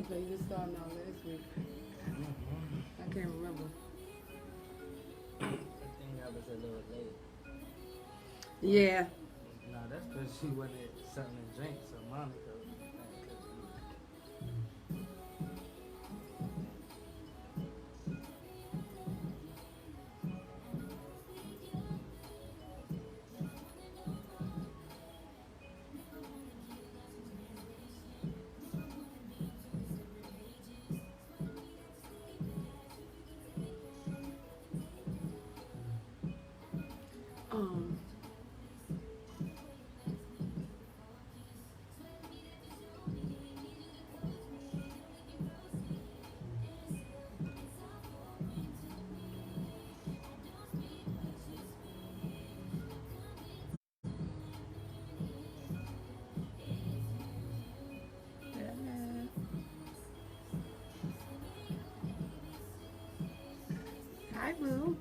So you just starting out last week. I can't remember. I think I was a little late. Yeah. Nah, that's because she wanted something to drink, so Monica Um. Hi, Boo.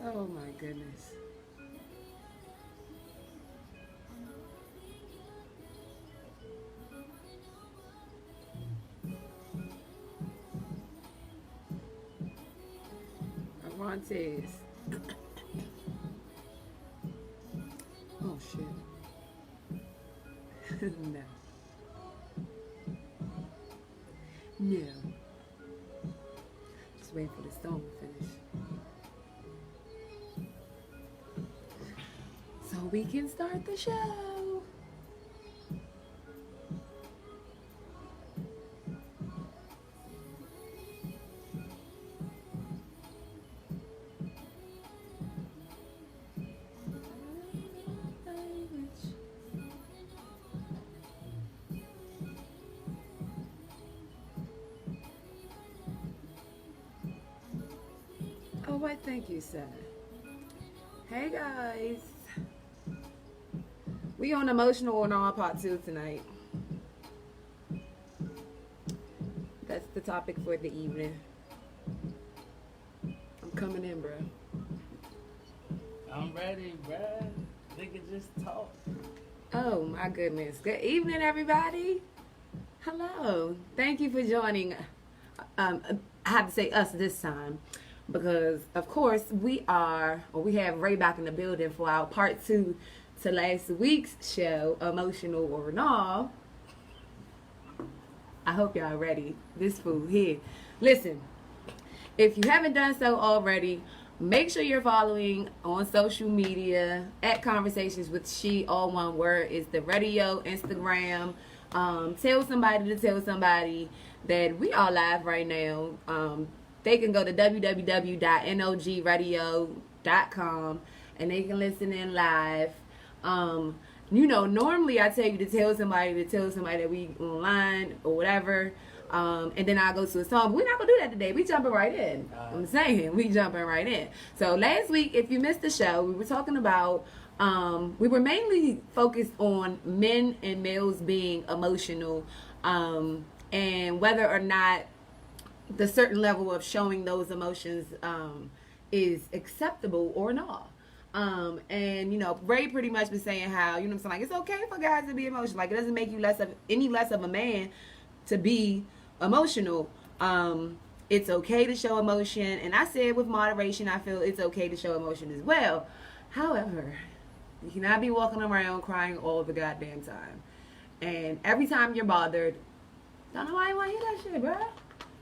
Oh my goodness. Avantes. Oh shit. No. No. Just waiting for the song to finish. So we can start the show. Oh, why thank you, sir. Hey guys. We on emotional and all part 2 tonight. That's the topic for the evening. I'm coming in, bro. I'm ready, bruh. Nigga just talk. Oh my goodness. Good evening, everybody. Hello. Thank you for joining. I have to say us this time because, of course, we have Ray back in the building for our part 2 to last week's show, Emotional or Not. I hope y'all ready. This fool here. Listen, if you haven't done so already, make sure you're following on social media at Conversations with She, all one word, is the radio, Instagram. Tell somebody to tell somebody that we are live right now. They can go to www.nogradio.com and they can listen in live. Normally I tell you to tell somebody that we online or whatever. And then I'll go to a song. But we're not going to do that today. We jumping right in. I'm saying, we jumping right in. So last week, if you missed the show, we were talking about, we were mainly focused on men and males being emotional, and whether or not the certain level of showing those emotions is acceptable or not. Ray pretty much was saying how, you know what I'm saying, like, it's okay for guys to be emotional. Like, it doesn't make you any less of a man to be emotional. It's okay to show emotion. And I said with moderation, I feel it's okay to show emotion as well. However, you cannot be walking around crying all the goddamn time. And every time you're bothered, don't know why you want to hear that shit, bro.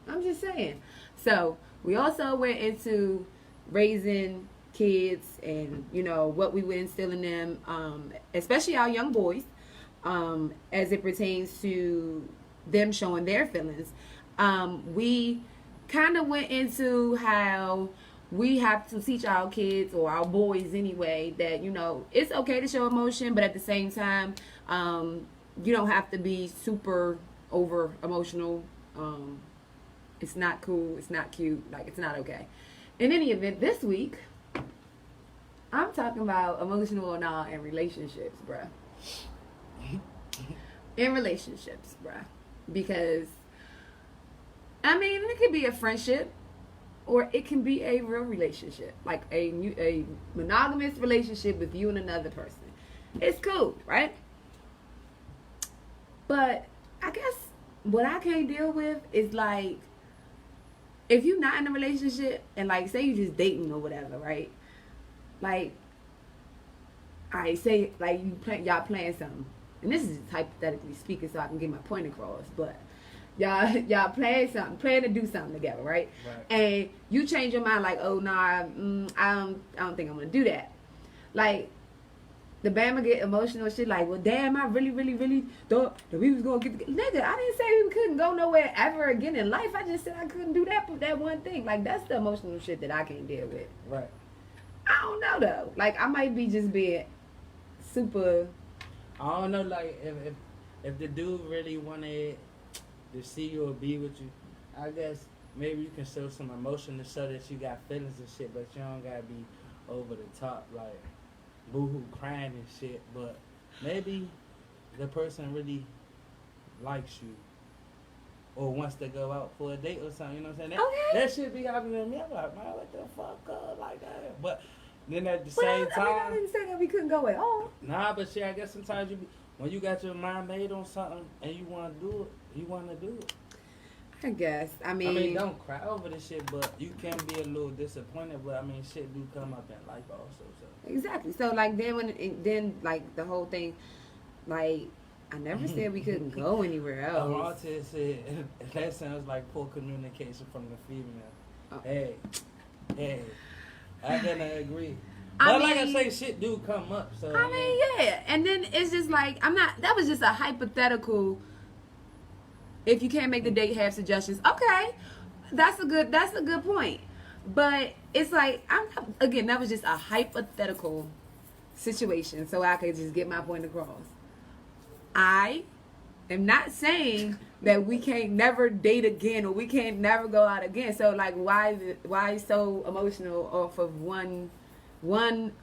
I'm just saying. So, we also went into raising kids and, what we would instill in them, especially our young boys, as it pertains to them showing their feelings. We kind of went into how we have to teach our kids, or our boys anyway, that, it's okay to show emotion, but at the same time, you don't have to be super over emotional. It's not cool. It's not cute. Like, it's not okay. In any event, this week, I'm talking about emotional or not in relationships, bruh. In relationships, bruh. Because, it could be a friendship, or it can be a real relationship. Like a monogamous relationship with you and another person. It's cool, right? But I guess what I can't deal with is like if you're not in a relationship and like say you just dating or whatever, right? Like, I say like y'all playing something, and this is just hypothetically speaking, so I can get my point across. But y'all playing something, playing to do something together, right? And you change your mind like, oh nah, I don't think I'm gonna do that. Like the Bama get emotional and shit like, well damn, I really thought that we was gonna get together. Nigga, I didn't say we couldn't go nowhere ever again in life. I just said I couldn't do that one thing. Like that's the emotional shit that I can't deal with. Right. I don't know though. Like I might be just being super. I don't know. Like if the dude really wanted to see you or be with you, I guess maybe you can show some emotion to show that you got feelings and shit, but you don't gotta be over the top like boo-hoo crying and shit. But maybe the person really likes you or wants to go out for a date or something, you know what I'm saying? That shit be happening to me. I'm like, man, what the fuck up like that? But then at the same time, I didn't say that we couldn't go at all. Nah, but shit, I guess sometimes when you got your mind made on something and you want to do it, you want to do it. I guess. I mean, don't cry over this shit, but you can be a little disappointed. But I mean, shit do come up in life also. So. Exactly. So like then like the whole thing, like I never said we couldn't go anywhere else. Martin said that sounds like poor communication from the female. Oh. Hey, I gotta agree. But like I say, shit do come up. So I mean, yeah. And then it's just like that was just a hypothetical. If you can't make the date, have suggestions. Okay, that's a good point. But it's like that was just a hypothetical situation, so I could just get my point across. I am not saying that we can't never date again or we can't never go out again. So like, why so emotional off of one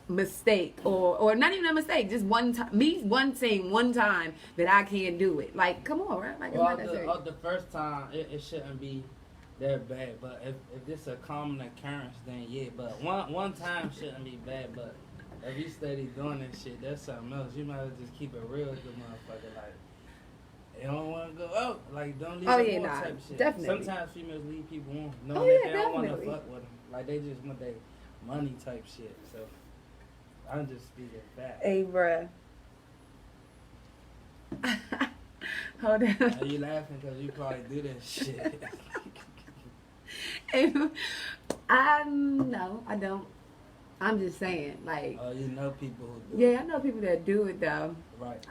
mistake or not even a mistake, just one time, saying one time that I can't do it. Like, come on, right? Like, the first time it shouldn't be that bad, but if this a common occurrence, then yeah. But one time shouldn't be bad, but if you steady doing that shit, that's something else. You might as well just keep it real with the motherfucker. Like, you don't want to go out. Like, don't leave them on type shit. Definitely. Sometimes females leave people on. They don't want to fuck with them. Like, they just want that money type shit. So, I'm just speaking back. Hey, bruh. Hold on. Are you laughing because you probably do that shit? No, I don't. I'm just saying, like. Oh, you know people who do it. Yeah, I know people that do it though. Right.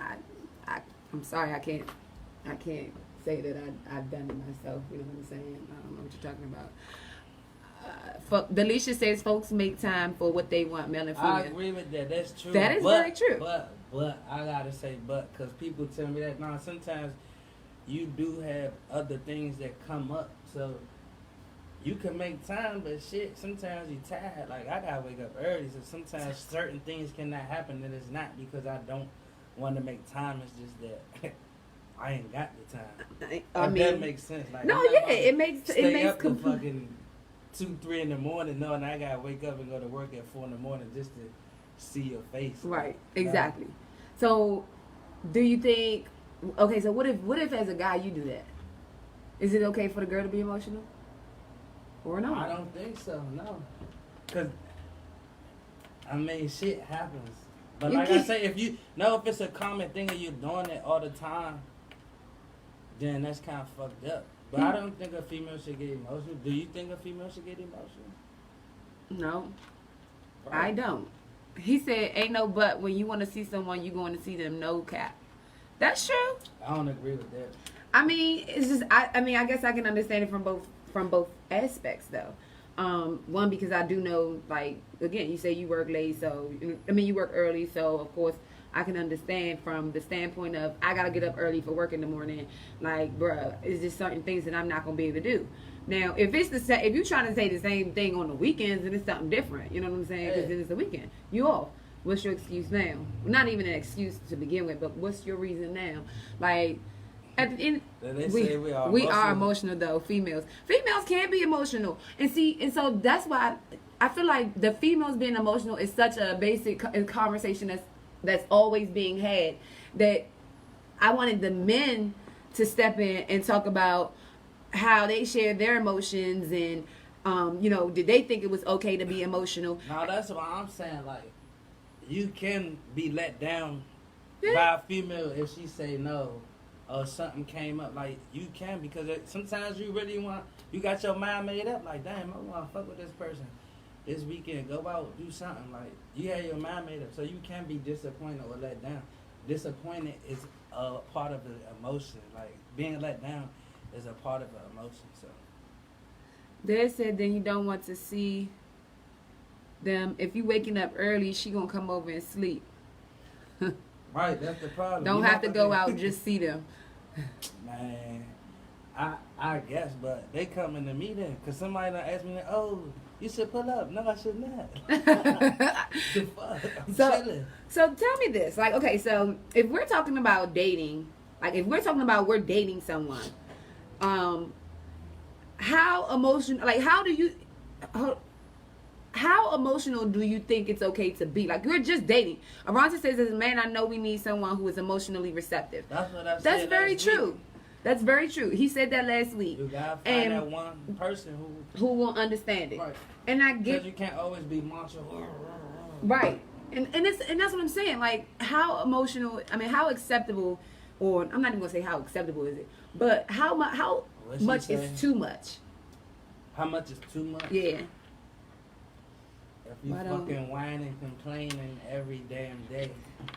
I'm sorry, I can't say that I've done it myself. You know what I'm saying? I don't know what you're talking about. Delisha says folks make time for what they want, male and female. I agree with that. That's true. That is very true. But I gotta say, because people tell me that now. Sometimes you do have other things that come up, so. You can make time, but shit, sometimes you're tired. Like, I gotta wake up early, so sometimes certain things cannot happen, and it's not because I don't want to make time. It's just that I ain't got the time. I mean, that makes sense. Like, no, yeah, it makes up to fucking 2-3 in the morning, knowing I gotta wake up and go to work at 4 in the morning just to see your face. Right, exactly. So, do you think? Okay, so what if as a guy you do that? Is it okay for the girl to be emotional? Or no? I don't think so, no. Because, I mean, shit happens. But like I say, if it's a common thing and you're doing it all the time, then that's kind of fucked up. But I don't think a female should get emotional. Do you think a female should get emotional? No. Right. I don't. He said, ain't no but when you want to see someone, you going to see them, no cap. That's true. I don't agree with that. I mean, it's just, I guess I can understand it from both aspects though. One, because I do know, like, again, you say you work late, so you work early, so of course I can understand from the standpoint of I gotta get up early for work in the morning. Like, bruh, it's just certain things that I'm not gonna be able to do. Now, if you're trying to say the same thing on the weekends, then it's something different. You know what I'm saying? Because then it's the weekend. You off. What's your excuse now? Not even an excuse to begin with, but what's your reason now? Like. At the end, we are emotional though. Females can be emotional, and so that's why I feel like the females being emotional is such a basic conversation that's always being had. That I wanted the men to step in and talk about how they share their emotions and, did they think it was okay to be emotional? No, that's what I'm saying. Like, you can be let down Yeah. by a female if she say no or something came up. Like, you can, because sometimes you really you got your mind made up. Like, damn, I want to fuck with this person this weekend. Go out, do something. Like, you have your mind made up. So you can be disappointed or let down. Disappointed is a part of the emotion. Like, being let down is a part of the emotion. So They said then you don't want to see them. If you waking up early, she gonna come over and sleep. right, that's the problem. Don't have to go out, just see them. Man, I guess, but they coming to me then, cause somebody done asked me, oh, you should pull up. No, I should not. The fuck, I'm chilling. So tell me this, like, okay, so if we're talking about dating, like if we're talking about we're dating someone, how emotional, like how emotional do you think it's okay to be? Like, you're just dating. Aronta says, as a man, I know we need someone who is emotionally receptive. That's what I said. That's very last true. week. That's very true. He said that last week. You gotta find that one person who won't understand it. Right. And I Because get, you can't always be macho. right. And that's what I'm saying. Like, how emotional, I mean, how acceptable, or I'm not even gonna say how acceptable is it, but how much is too much? How much is too much? Yeah. If you fucking whine and complaining every damn day.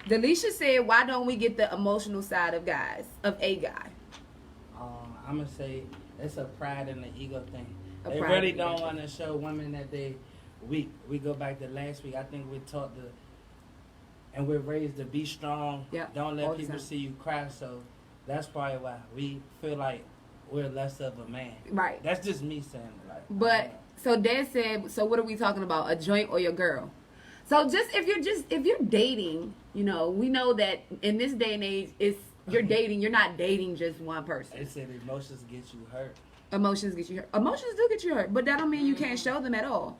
Delisha said, why don't we get the emotional side of guys, of a guy? I'm going to say it's a pride and an ego thing. A They pride really and don't ego. want to show women that they weak. We go back to last week. I think we taught and we're raised to be strong. Yeah, Don't all let the people time. see you cry. So that's probably why we feel like we're less of a man. Right. That's just me saying it. Like, But so Dad said, so what are we talking about? A joint or your girl? So if you're dating, we know that in this day and age, you're dating. You're not dating just one person. They said emotions get you hurt. Emotions get you hurt. Emotions do get you hurt, but that don't mean you can't show them at all.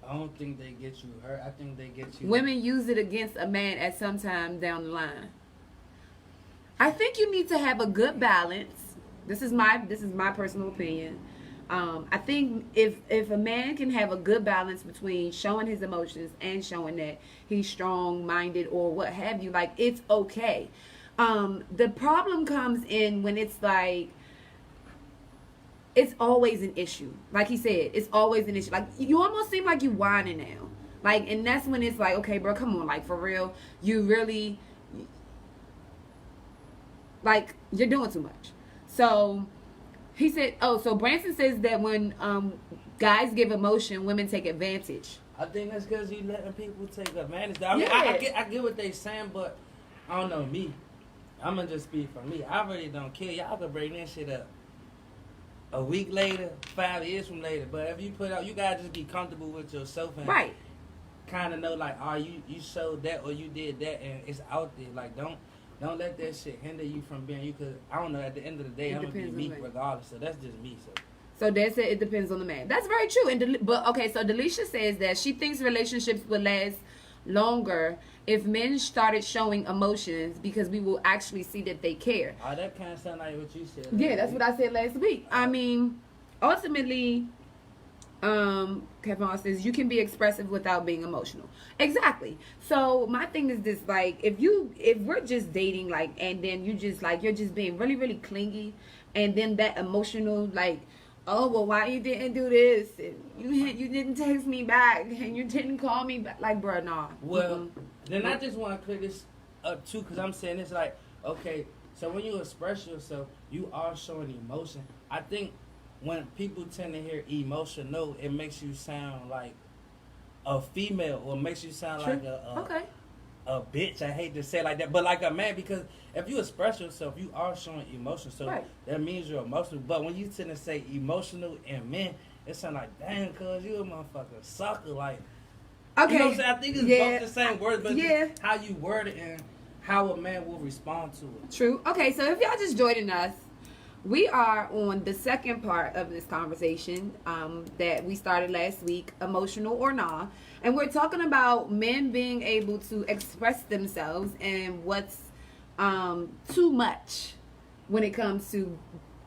I don't think they get you hurt. I think they get you. Women use it against a man at some time down the line. I think you need to have a good balance. This is my personal opinion. I think if a man can have a good balance between showing his emotions and showing that he's strong-minded or what have you, like, it's okay. The problem comes in when it's like, it's always an issue. Like he said, it's always an issue. Like, you almost seem like you whining now. Like, and that's when it's like, okay, bro, come on, like, for real, you really, like, you're doing too much. So he said, so Branson says that when guys give emotion, women take advantage. I think that's because you letting people take advantage. I mean, Yeah. I get what they saying, but I don't know me. I'm gonna just speak for me. I really don't care. Y'all can bring that shit up a week later, 5 years from later. But if you put out, you gotta just be comfortable with yourself and Right. kind of know like, oh, you showed that or you did that, and it's out there. Like, don't let that shit hinder you from being you. Cause I don't know. At the end of the day, It I'm gonna be depends on me the man. regardless. So that's just me. So Dad said it depends on the man. That's very true. But okay, so Delisha says that she thinks relationships would last longer if men started showing emotions because we will actually see that they care. Oh, that kind of sound like what you said. Yeah, that's what I said last week. I mean, ultimately, Kevin says you can be expressive without being emotional. Exactly. So my thing is this: like, if we're just dating, like, and then you're just being really, really clingy, and then that emotional, like, oh, well, why you didn't do this? And you didn't text me back, and you didn't call me back. Like, bro, nah. Well, then I just want to clear this up too, because I'm saying it's like, okay, so when you express yourself, you are showing emotion. I think when people tend to hear emotional, it makes you sound like a female, or makes you sound True. like Okay. a bitch. I hate to say it like that, but like a man, because if you express yourself, you are showing emotion. So Right. that means you're emotional. But when you tend to say emotional and men, it sounds like, damn, cuz you a motherfucker sucker. Like, Okay. you know what I'm saying? I think it's both the same words, but yeah. just how you word it and how a man will respond to it. True. Okay, so if y'all just joining us, we are on the second part of this conversation that we started last week, emotional or not. And we're talking about men being able to express themselves and what's too much when it comes to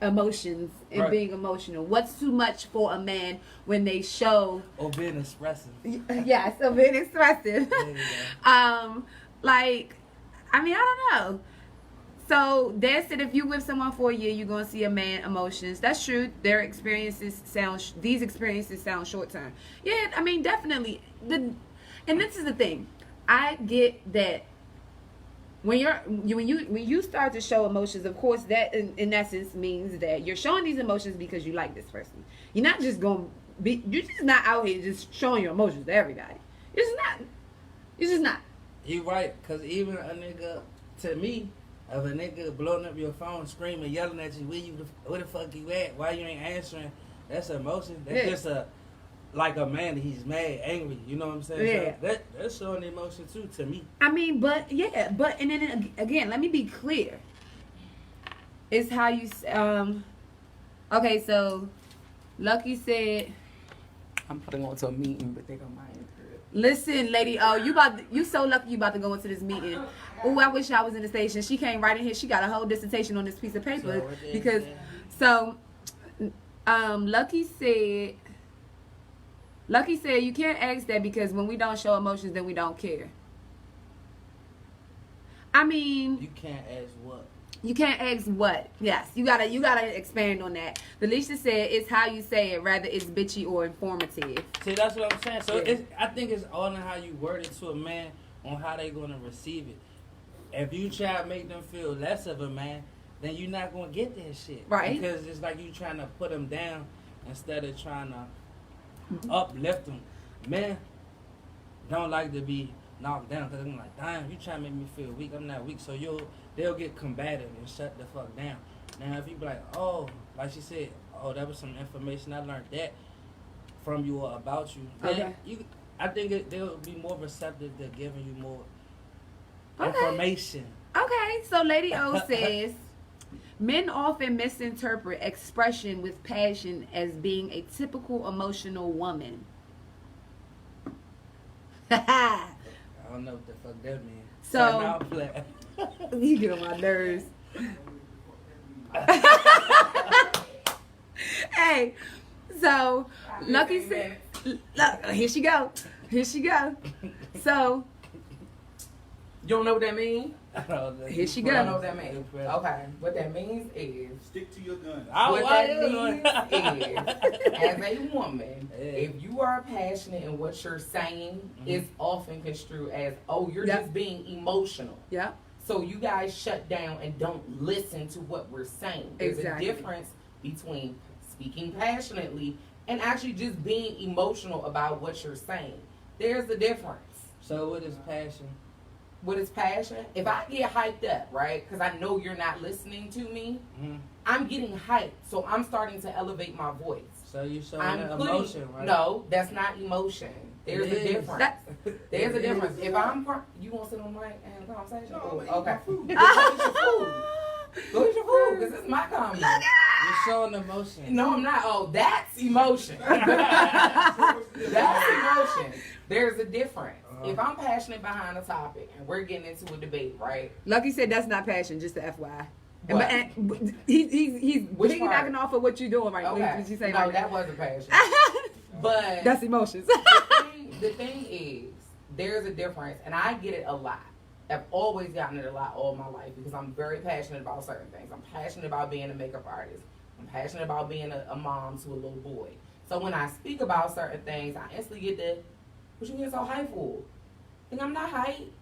emotions and Right. being emotional? What's too much for a man when they show Or being expressive. yes, a bit expressive. There you go. Like, I mean, I don't know. So Dad said if you with someone for a year, you're gonna see a man emotions. That's true. These experiences sound short term. Yeah, I mean, definitely. And this is the thing. I get that when you start to show emotions, of course, that in essence means that you're showing these emotions because you like this person. You're not just you're just not out here just showing your emotions to everybody. You're just not. You right, cause even a nigga, to me, if a nigga blowing up your phone, screaming, yelling at you, where the fuck you at? Why you ain't answering? That's emotion. That's just like a man. He's mad, angry. You know what I'm saying? Yeah. So that's showing emotion too, to me. I mean, and then again, let me be clear. It's how you okay, so Lucky said, I'm putting on to a meeting, but they don't mind. listen, lady, you so lucky you about to go into this meeting. Oh, I wish I was in the station. She came right in here. She got a whole dissertation on this piece of paper because Lucky said you can't ask that because when we don't show emotions, then we don't care. I mean, You can't ask what. you can't ask what. Yes, you gotta expand on that. Felicia said it's how you say it, rather it's bitchy or informative. See, that's what I'm saying. So Yeah. I think it's all in how you word it to a man on how they gonna receive it. If you try to make them feel less of a man, then you're not gonna get that shit. Right. Because it's like you trying to put them down instead of trying to uplift them. Men don't like to be knocked down because I'm like, damn, you trying to make me feel weak. I'm not weak. So they'll get combative and shut the fuck down. Now if you be like, oh, like she said, oh, that was some information I learned that from you or about you. Then I think they'll be more receptive to giving you more information. Okay, so Lady O says men often misinterpret expression with passion as being a typical emotional woman. I don't know what the fuck that means. So now I'm playing. you get on my nerves. Hey, so Lucky said, look, here she go. So You don't know what that means? I don't know. Here she You don't know go. what that means? Okay. What that means is, Stick to your guns. what why that you means is, as a woman, Yeah. if you are passionate in what you're saying, it's often construed as, oh, you're Yep. just being emotional. Yeah. So you guys shut down and don't listen to what we're saying. There's Exactly. a difference between speaking passionately and actually just being emotional about what you're saying. There's a difference. So what is passion? What is passion? If I get hyped up, right, because I know you're not listening to me, Mm-hmm. I'm getting hyped. So I'm starting to elevate my voice. So you showing I'm that putting, emotion, right? no, that's not emotion. There's It a is. difference. There's a difference. If you want to sit on the mic and have a conversation? No, Cool. I'm eating Okay. my food. Go eat your food. Go eat your food, because this is my comment. You're showing emotion. No, I'm not. Oh, that's emotion. That's emotion. There's a difference. If I'm passionate behind a topic and we're getting into a debate, right? Lucky said that's not passion, just the FYI. What? And he's Which piggybacking part? off of what you're doing right now. Okay. What you say No, right that now. wasn't passion. But That's emotions. the thing is, there's a difference, and I get it a lot. I've always gotten it a lot all my life because I'm very passionate about certain things. I'm passionate about being a makeup artist. I'm passionate about being a mom to a little boy. So when I speak about certain things, I instantly get the, what you get so hype for? Think I'm not hype?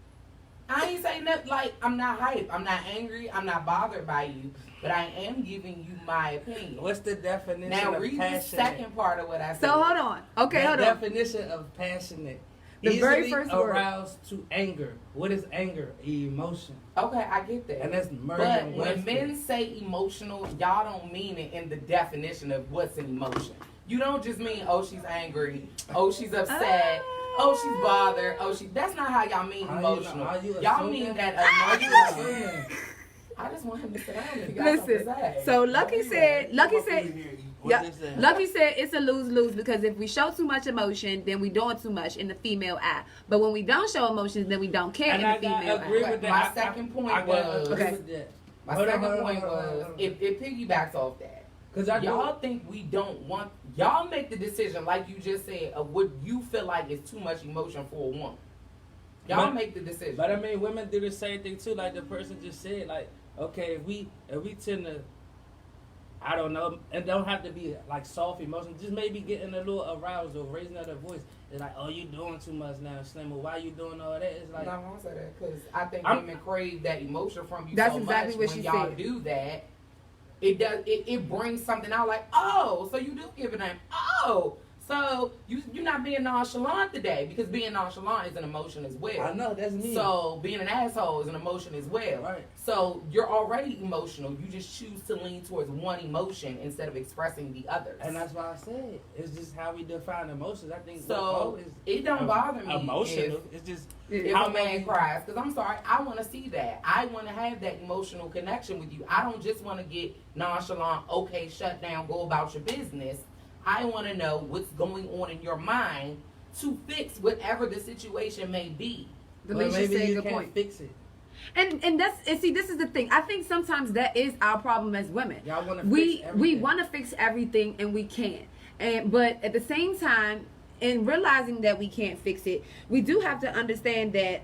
I ain't saying that like I'm not hype. I'm not angry. I'm not bothered by you. But I am giving you my opinion. What's the definition Now of read the passionate? second part of what I said. So hold on. Okay, the hold on. definition of passionate. The very Easily first word. aroused to anger. What is anger? Emotion. Okay, I get that. And that's murder. But and when Western. men say emotional, y'all don't mean it in the definition of what's an emotion. You don't just mean, oh, she's angry, oh, she's upset, oh, she's bothered, oh, that's not how y'all mean Are you- emotional. are you Y'all assuming? mean that Are you emotional. assuming? I just want him to sit down if he got something to Listen. say. So Lucky said. Come up in here and eat Yeah, they say? Lucky said it's a lose-lose because if we show too much emotion, then we doing too much in the female eye. But when we don't show emotions, then we don't care And in I the female agree eye. with that. My second point was. agree Okay. with that. My Hold on, second hold on, point hold on, was hold on. it piggybacks off that. Cause I Y'all think we don't want y'all make the decision like you just said of what you feel like is too much emotion for a woman. Y'all But- make the decision. But I mean, women do the same thing too. Like the person just said, like, okay, if we tend to, I don't know, it don't have to be like soft emotions. Just maybe getting a little aroused or raising up their voice. It's like, oh, you doing too much now, Slim. Or why you doing all that? It's like, no, I won't say that because I think I'm- women crave that emotion from you That's so exactly much. what When she y'all said. do that, it does. It brings something out like, oh, so you do give a damn. Oh, so you're not being nonchalant today because being nonchalant is an emotion as well. I know that's me. So being an asshole is an emotion as well. Right. So you're already emotional. You just choose to lean towards one emotion instead of expressing the others. And that's why I said it's just how we define emotions. I think so is it don't bother me emotional. It's just if how a man we- cries. Because I'm sorry, I want to see that. I want to have that emotional connection with you. I don't just want to get nonchalant. Okay, shut down. Go about your business. I want to know what's going on in your mind to fix whatever the situation may be. Delisha maybe said you good can't point. fix it. And see, this is the thing. I think sometimes that is our problem as women. Y'all want to We fix everything. want to fix everything and we can't. But at the same time, in realizing that we can't fix it, we do have to understand that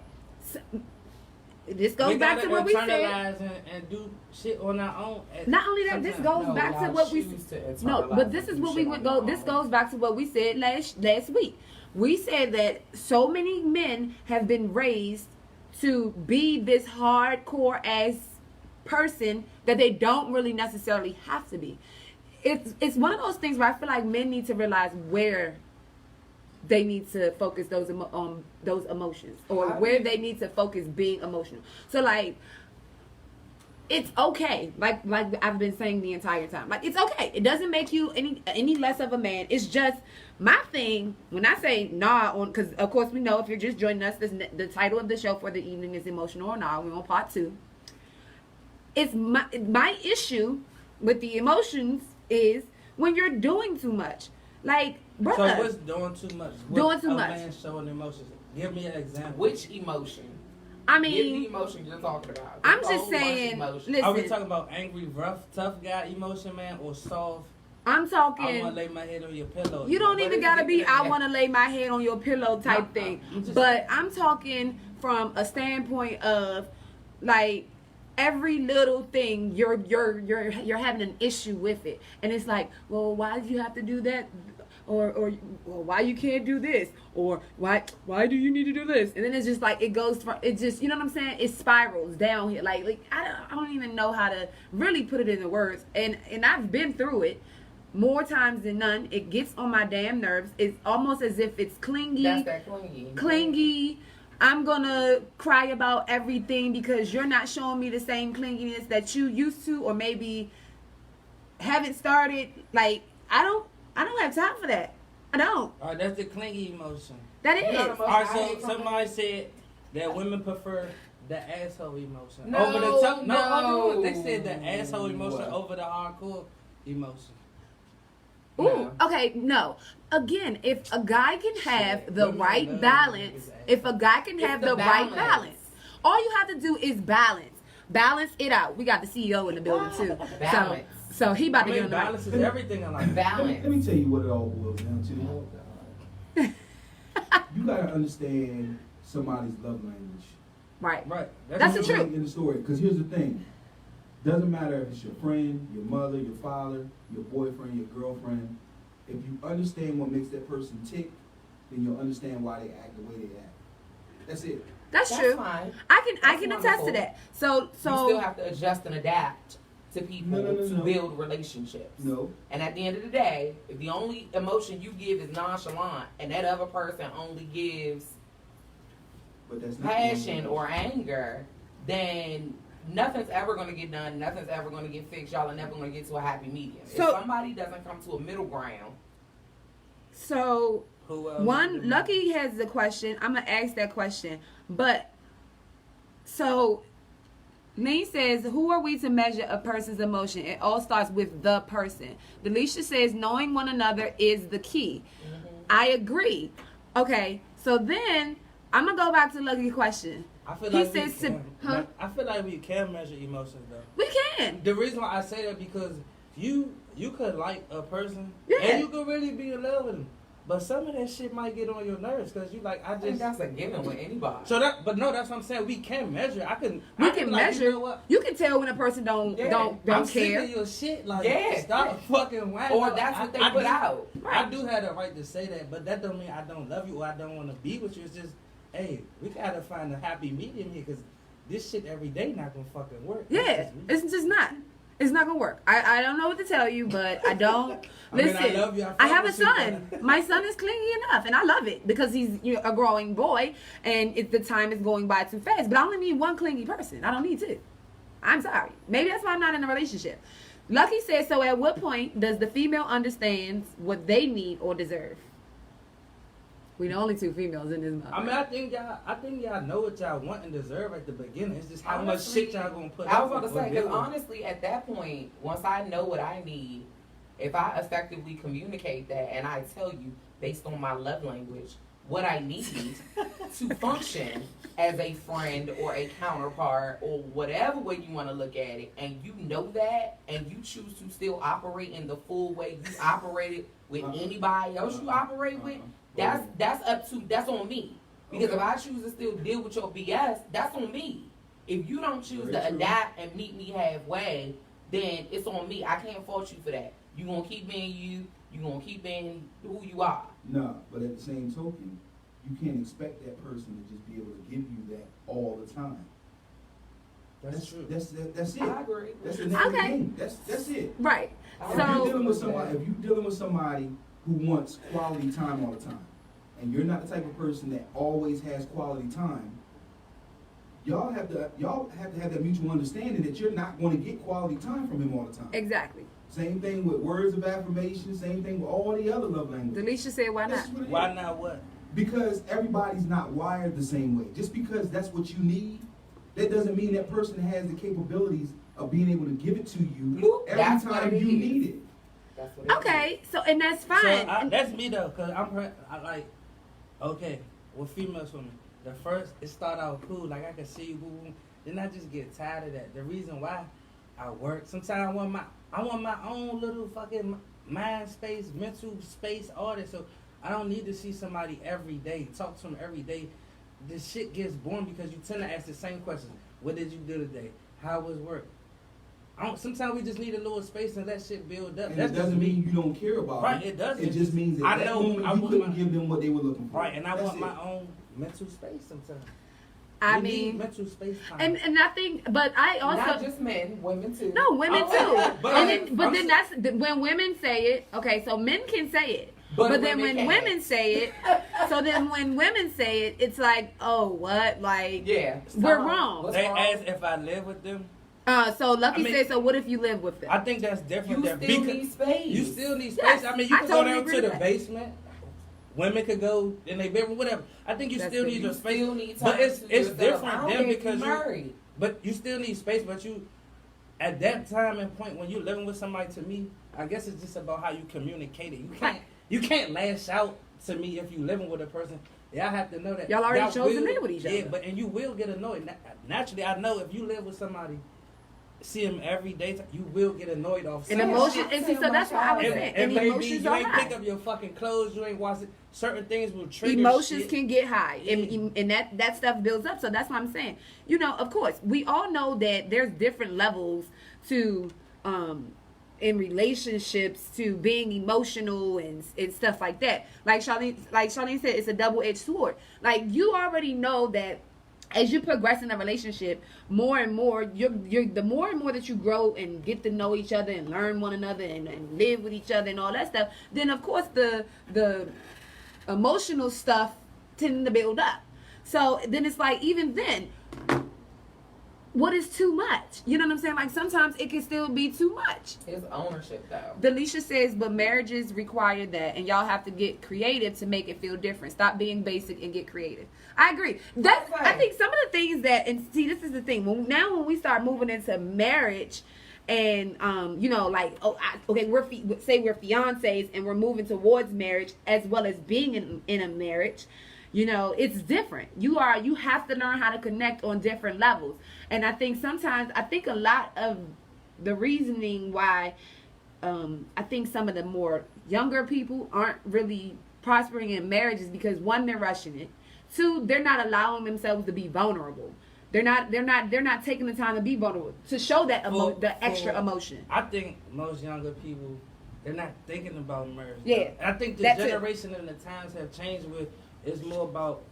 this goes back to what we said. internalize and do shit on our own. Not only that, this Sometimes. goes back to y'all what we choose to no, internalize but this and is do what we shit would on go. your This own. goes back to what we said last week. We said that so many men have been raised to be this hardcore ass person that they don't really necessarily have to be. It's one of those things where I feel like men need to realize where they need to focus those emotions, or where they need to focus being emotional. So like, it's okay. Like I've been saying the entire time. Like, it's okay. It doesn't make you any less of a man. It's just my thing when I say nah on, because of course we know if you're just joining us, the title of the show for the evening is Emotional or Nah. We're on part 2. It's my issue with the emotions is when you're doing too much. Like, brother. So what's doing too much? Doing too a much. Man showing emotions. Give me an example. Which emotion? I Give the mean, emotion you're talking about. I'm The just whole bunch of saying. emotions. Are we Listen, talking about angry, rough, tough guy emotion, man, or soft? I'm I want to talking. lay my head on your pillow. You don't What even is gotta it be. that- I want to lay my head on your pillow type No, thing. I'm just- But I'm talking from a standpoint of like every little thing you're having an issue with it, and it's like, well, why did you have to do that? Or well, why you can't do this? Or why do you need to do this? And then it's just like it goes from it just, you know what I'm saying? It spirals down here. Like I don't even know how to really put it into words. And I've been through it more times than none. It gets on my damn nerves. It's almost as if it's clingy. That's that clingy. Clingy. I'm gonna cry about everything because you're not showing me the same clinginess that you used to, or maybe haven't started. Like I don't have time for that. I don't. All right, that's the clingy emotion. That You know is. the All right, I so hate from somebody said that women prefer the asshole emotion No, over the tough. no. hold on. They said the asshole emotion What? over the hardcore emotion. Ooh, No. okay, no. Again, if a guy can have the Women right love balance, his if a guy can It's have the the right balance. balance, all you have to do is balance. Balance it out. We got the CEO in the building too. Balance. So he about I to get mean, on the right. balance is everything in life. Balance. Let me tell you what it all boils down to. You gotta understand somebody's love language. Right. Right. That's the Early truth. in the story, because here's the thing: doesn't matter if it's your friend, your mother, your father, your boyfriend, your girlfriend. If you understand what makes that person tick, then you'll understand why they act the way they act. That's it. That's That's true. fine. I can That's attest wonderful. to that. So You still have to adjust and adapt to people No, to build relationships. No. And at the end of the day, if the only emotion you give is nonchalant and that other person only gives But that's not passion or anger, then nothing's ever going to get done. Nothing's ever going to get fixed. Y'all are never going to get to a happy medium. So- if somebody doesn't come to a middle ground, so Who else? one Lucky has the question. I'm gonna ask that question. But so Nene says, who are we to measure a person's emotion? It all starts with the person. Delisha says, knowing one another is the key. I agree. Okay, so then I'm going to go back to Lucky's question. I feel He like says, I feel like we can measure emotions though. We can. The reason why I say that because you could like a person Yeah. and you could really be in love with them, but some of that shit might get on your nerves because you like I think that's a given with anybody. So that, but no, that's what I'm saying. We can measure. I can Measure. Like, you know what? You can tell when a person don't I'm sick care. of your shit. Like, Yeah. stop fucking whining. Or that's what they put out. I do have the right to say that, but that don't mean I don't love you or I don't want to be with you. It's just, hey, we gotta find a happy medium here because this shit every day not gonna fucking work. Yeah, it's just not. It's not gonna work. I don't know what to tell you, but I don't. Listen, I love you. I have a son. My son is clingy enough, and I love it because he's a growing boy, and the time is going by too fast. But I only need one clingy person. I don't need two. I'm sorry. Maybe that's why I'm not in a relationship. Lucky says, so at what point does the female understand what they need or deserve? We the only two females in this month. I mean, I think y'all know what y'all want and deserve at the beginning. It's just how much shit y'all gonna put. I was about to say, because honestly, at that point, once I know what I need, if I effectively communicate that and I tell you based on my love language what I need to function as a friend or a counterpart or whatever way you want to look at it, and you know that, and you choose to still operate in the full way you operated with anybody else you operate with. That's on me. Because if I choose to still deal with your BS, that's on me. If you don't choose to adapt and meet me halfway, then it's on me. I can't fault you for that. You gonna keep being you. You gonna keep being who you are. No, but at the same token, you can't expect that person to just be able to give you that all the time. That's true. That's it. I agree. That's the name of the game. That's it. Right. If you're dealing with somebody who wants quality time all the time, and you're not the type of person that always has quality time, y'all have to have that mutual understanding that you're not going to get quality time from him all the time. Exactly. Same thing with words of affirmation. Same thing with all the other love languages. Delisha said, why not? Why not what? Because everybody's not wired the same way. Just because that's what you need, that doesn't mean that person has the capabilities of being able to give it to you every time you need it. That's what it Okay, so and that's fine. So that's me though, cause I like, okay, with females for me, the first it start out cool, like I can see you, boom, then I just get tired of that. The reason why I work, sometimes I want my own little fucking mind space, mental space, all that. So I don't need to see somebody every day, talk to them every day. This shit gets boring because you tend to ask the same questions. What did you do today? How was work? Sometimes we just need a little space and let shit build up. And That's it doesn't just me. mean you don't care about Right, it. it doesn't. It just means that I that know moment I you want couldn't my- give them what they were looking for. Right, and I That's want it. my own mental space sometimes. I We need mean, mental space time. and I think, but I also Not just men, women too. no women too. But But then that's when women say it. Okay, so men can say it. But then women when can't. women say it, so then when women say it, it's like, oh, what? Like, Yeah. we're wrong. What's They wrong? ask if I live with them. So Lucky I mean- said, so what if you live with them? I think that's different. You than still need space. You still need space. Yes, I mean, you I can totally go down agree to the with that. basement. Women could go in their bedroom, whatever. I think you That's still the- need You your space. still need time But it's to it's yourself. different I don't then care if because you married. but you still need space. But you, at that time and point when you're living with somebody, to me, I guess it's just about how you communicate it. You can't lash out to me if you living with a person. Y'all have to know that. Y'all already chose to will- live with each Yeah, other. and you will get annoyed. Naturally, I know if you live with somebody, see them every day, you will get annoyed off. And something. emotion, and see, so that's what I was And, saying. and And maybe emotions you are ain't high. pick up your fucking clothes, you ain't wash it. Certain things will trigger Emotions shit. can get high, Yeah. and that stuff builds up. So that's what I'm saying. You know, of course, we all know that there's different levels to in relationships to being emotional and stuff like that. Like Charlene said, it's a double-edged sword. Like, you already know that as you progress in a relationship, more and more, the more and more that you grow and get to know each other and learn one another and live with each other and all that stuff, then of course the emotional stuff tend to build up. So then it's like, even then, what is too much? You know what I'm saying? Like sometimes it can still be too much. It's ownership though. Delisha says, but marriages require that, and y'all have to get creative to make it feel different. Stop being basic and get creative. I agree. That's I think some of the things that, and see, this is the thing. When we start moving into marriage, and you know, like okay, we're fiancés and we're moving towards marriage as well as being in a marriage. You know, it's different. You have to learn how to connect on different levels. And I think a lot of the reasoning why I think some of the more younger people aren't really prospering in marriage is because one, they're rushing it. Two, they're not allowing themselves to be vulnerable. They're not taking the time to be vulnerable, to show that extra emotion. I think most younger people, they're not thinking about marriage. Yeah. I think the generation and the times have changed with it's more about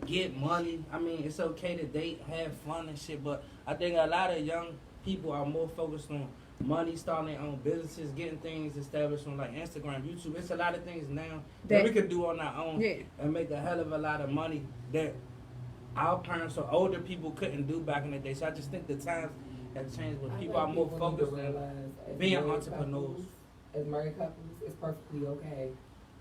get money. I mean, it's okay to date, have fun and shit, but I think a lot of young people are more focused on money, starting their own businesses, getting things established on like Instagram, YouTube. It's a lot of things now that we could do on our own and make a hell of a lot of money that our parents or older people couldn't do back in the day. So I just think the times have changed where people are more focused on being entrepreneurs. As married couples, it's perfectly okay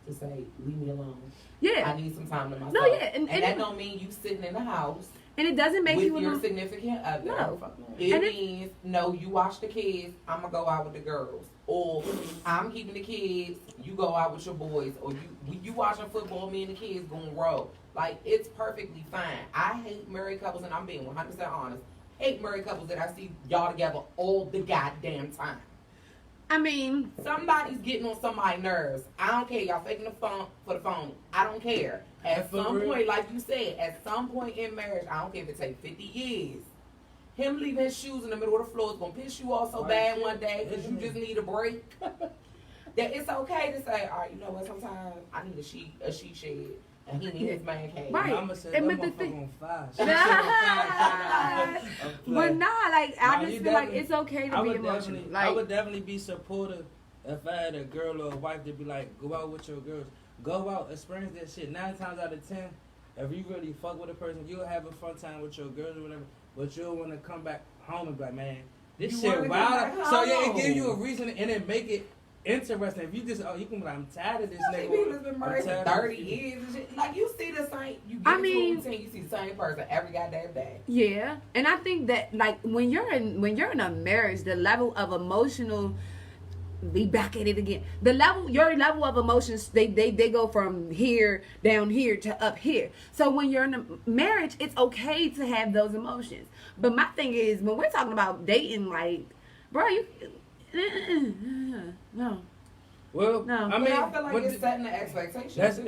to say, leave me alone. Yeah. I need some time to myself. No, yeah. And that don't mean you sitting in the house. And it doesn't make with you your significant other. No. It means, no, you watch the kids, I'm going to go out with the girls. Or I'm keeping the kids, you go out with your boys. Or you watching football, me and the kids going to roll. Like, it's perfectly fine. I hate married couples, and I'm being 100% honest. Hate married couples that I see y'all together all the goddamn time. I mean, somebody's getting on somebody's nerves. I don't care. Y'all faking the phone for the phone. I don't care. At some point, like you said, at some point in marriage, I don't care if it takes 50 years. Him leaving his shoes in the middle of the floor is going to piss you off so bad one day because you just need a break. That it's okay to say, all right, you know what, sometimes I need a she shed. And he needs his man cave. Right. Mama said, and that motherfucker on fire. But nah, like, I just feel like it's okay to be emotional. Like, I would definitely be supportive if I had a girl or a wife to be like, go out with your girls. Go out, experience that shit. 9 times out of 10, if you really fuck with a person, you'll have a fun time with your girls or whatever, but you'll want to come back home and be like, man, this shit wild. So yeah, it gives you a reason and it make it interesting. If you just, you can be like, I'm tired of this nigga. People has been married for 30 years and shit. Like, you see the same, you get into a routine, you see the same person every goddamn day. Yeah. And I think that, like, when you're in a marriage, the level of emotional, be back at it again. Your level of emotions, they go from here, down here, to up here. So when you're in a marriage, it's okay to have those emotions. But my thing is, when we're talking about dating, like, bro, you... no. Well, no. I mean, I feel like it's setting the expectations.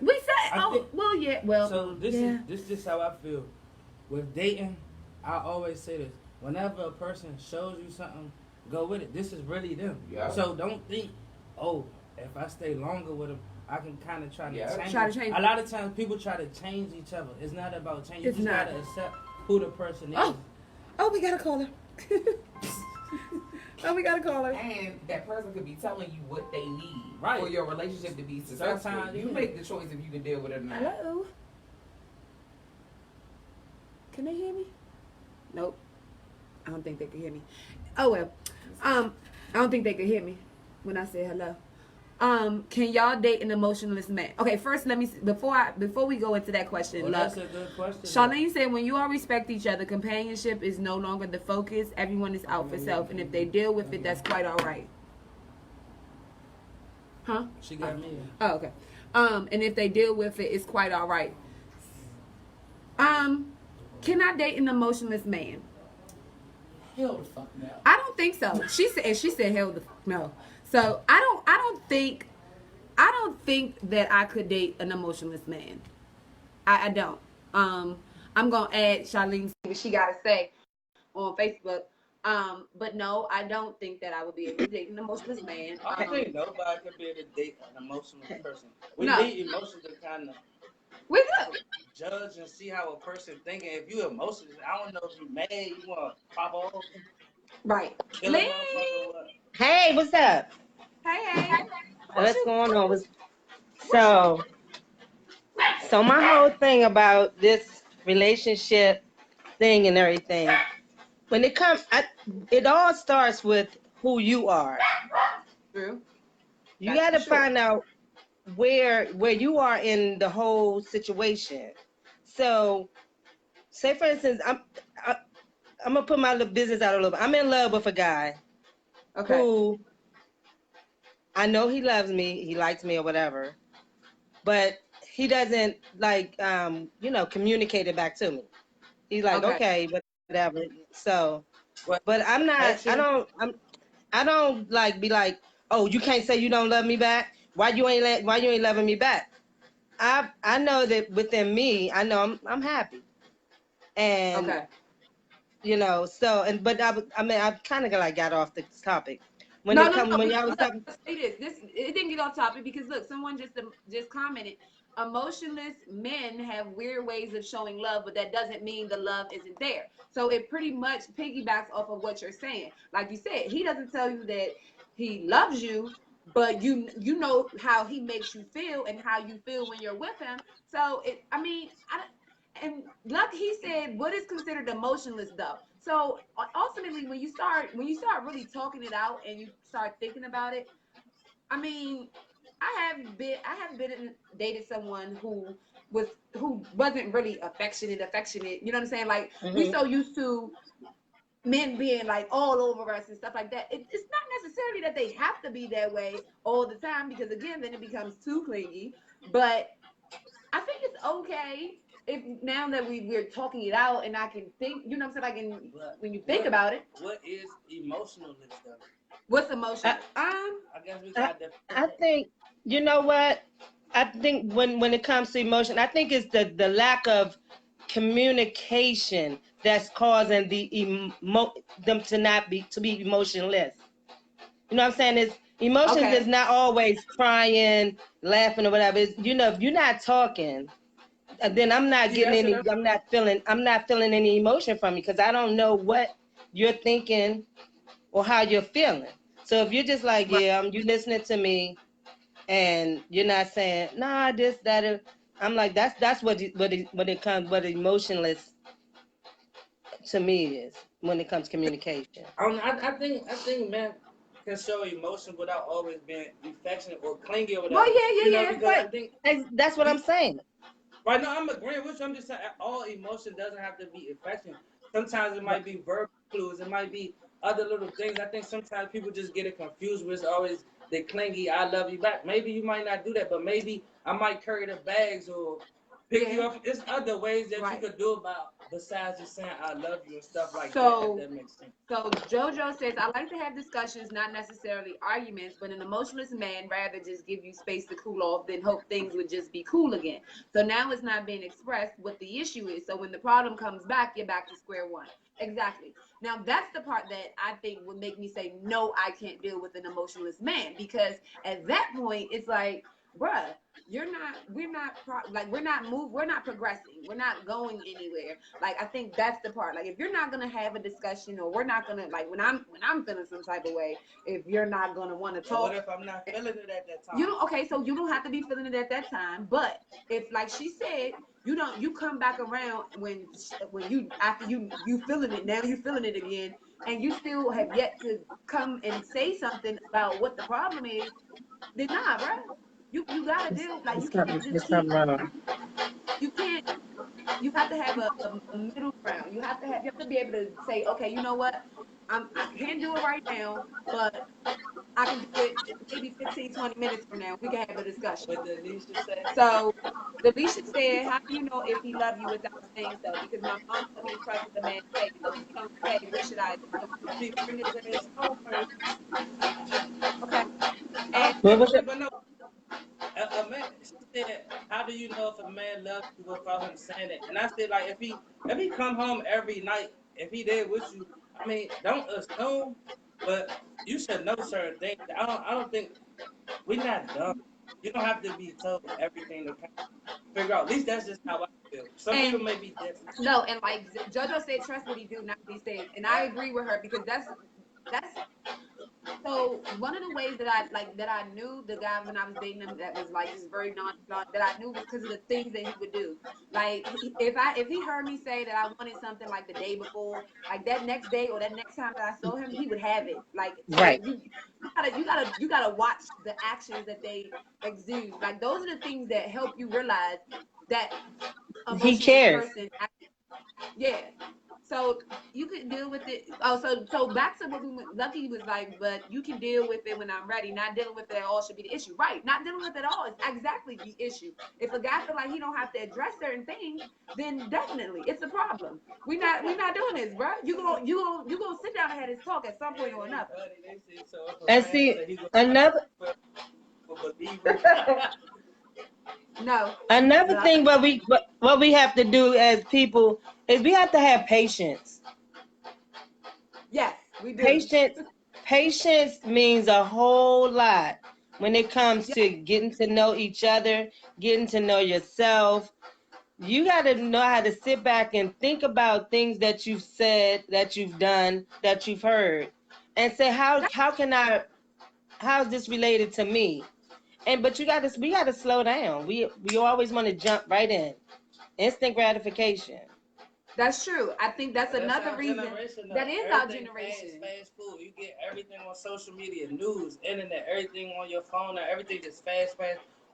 We said, well. So this is how I feel. With dating, I always say this: whenever a person shows you something, go with it. This is really them. Yeah. So don't think, oh, if I stay longer with them, I can kind of try to change. A lot of times, people try to change each other. It's not about change. You just gotta accept who the person is. Oh, we gotta call her. We gotta call her. And that person could be telling you what they need for your relationship to be successful. Sometimes you make the choice if you can deal with it or not. Hello? Can they hear me? Nope. I don't think they can hear me. Oh well. I don't think they could hear me when I said hello. Can y'all date an emotionless man? Okay, first let me before we go into that question. That's a good question. Charlene said, when you all respect each other, companionship is no longer the focus. Everyone is out for self, and if they deal with it, that's quite all right. Huh? She got me. Oh, okay. And if they deal with it, it's quite all right. Can I date an emotionless man? Hell the fuck no. I don't think so. She said hell the fuck no. So I don't think that I could date an emotionless man. I don't. I'm gonna add Charlene what she gotta say on Facebook. But no, I don't think that I would be able to date an emotionless man. I think nobody could be able to date an emotional person. We need emotions to kind of judge and see how a person thinking. If you emotional, I don't know if you mad, you want to pop off. Right. Hey, what's up? Hey. What's going on? So my whole thing about this relationship thing and everything, when it comes, it all starts with who you are. True. You That's got to for sure. find out where you are in the whole situation. So, say for instance, I'm gonna put my little business out a little bit. I'm in love with a guy who I know he loves me, he likes me or whatever, but he doesn't like communicate it back to me. He's like, okay, whatever. So, What but I'm not. affection? I don't like be like, oh, you can't say you don't love me back. Why you ain't loving me back? I know that within me, I know I'm happy, and so but I mean I kind of got off the topic when No, it no, comes no. when But y'all was look, talking. let's say this. It didn't get off topic because look, someone just commented. Emotionless men have weird ways of showing love, but that doesn't mean the love isn't there. So it pretty much piggybacks off of what you're saying. Like you said, he doesn't tell you that he loves you, but you know how he makes you feel and how you feel when you're with him. So I mean, and like he said, what is considered emotionless though? So ultimately, when you start really talking it out and you start thinking about it, I mean, I have been dated someone who wasn't really affectionate. You know what I'm saying? Like we so used to men being like all over us and stuff like that. It's not necessarily that they have to be that way all the time because again, then it becomes too clingy. But I think it's okay if now that we're talking it out and I can think, you know what I'm saying? Like when you think about it. What is emotionalness though? What's emotional? I guess we got to. I think you know what I think when it comes to emotion, I think it's the lack of communication that's causing them to be emotionless. You know what I'm saying? It's emotions Okay. is not always crying, laughing, or whatever. It's, if you're not talking, then I'm not getting any. I'm not feeling any emotion from you because I don't know what you're thinking or how you're feeling. So if you're just like, Right. yeah, you listening to me, and you're not saying, nah, this, that, I'm like, that's what emotionless to me is when it comes to communication. I think man can show emotion without always being affectionate or clingy or Well, whatever. yeah. Because I But think That's what I'm saying. right now I'm agreeing with you. I'm just saying all emotion doesn't have to be affection. Sometimes it might be verbal clues. It might be other little things. I think sometimes people just get it confused with always the clingy I love you back. Maybe you might not do that, but maybe I might carry the bags or pick you up. It's other ways that you could do about besides just saying I love you and stuff like that, if that makes sense. So JoJo says, I like to have discussions, not necessarily arguments, but an emotionless man rather just give you space to cool off than hope things would just be cool again. So now it's not being expressed what the issue is. So when the problem comes back, you're back to square one. Exactly. Now that's the part that I think would make me say, no, I can't deal with an emotionless man. Because at that point, it's like, bruh, we're not progressing, we're not going anywhere. Like I think that's the part. Like if you're not gonna have a discussion, or we're not gonna, like when I'm feeling some type of way, if you're not gonna want to talk. What if I'm not feeling it at that time? So you don't have to be feeling it at that time. But if, like she said, you come back around when you after you feeling it, now you feeling it again, and you still have yet to come and say something about what the problem is, then nah, bruh. You gotta deal, like you can't just keep, you can't, you have to have a middle ground. You have to be able to say, okay, you know what? I can't do it right now, but I can do it maybe 15, 20 minutes from now. We can have a discussion. What did Alicia say? So Delisha said, how do you know if he loves you without saying so? Because my mom told me to trust what the man says. So if he don't say, what should I do? He bring his ass home first. Okay. And But no, a man. She said, "How do you know if a man loves you without him saying it?" And I said, like, if he come home every night, if he there with you, I mean, don't assume, but you should know certain things. I don't think we're not dumb. You don't have to be told everything to kind of figure out. At least that's just how I feel. Some people may be different. no, and like JoJo said, trust what he do, not what he says. And I agree with her because that's So one of the ways that I knew the guy when I was dating him that was like just very nonchalant that I knew was because of the things that he would do. Like if he heard me say that I wanted something like the day before, like that next day or that next time that I saw him, he would have it. Like so Right. you gotta watch the actions that they exude. Like those are the things that help you realize that He emotional cares. person. Yeah. So you could deal with it. Oh, so back to what we went. Lucky was like, but you can deal with it when I'm ready. Not dealing with it at all should be the issue, right? Not dealing with it at all is exactly the issue. If a guy feel like he don't have to address certain things, then definitely it's a problem. We not doing this, bro. You gonna sit down and have this talk at some point or another. They say so. If a And man see, say he gonna another for believer. No, another no, thing what we have to do as people is we have to have patience. yes, we do. Patience patience means a whole lot when it comes Yeah, to getting to know each other, getting to know yourself. You got to know how to sit back and think about things that you've said, that you've done, that you've heard, and say how can how's this related to me? And but we got to slow down. We always want to jump right in. Instant gratification. that's true. I think that's That's another our reason. generation though. That is our Everything generation. fast food. You get everything on social media, news, internet, everything on your phone. Now, everything is fast.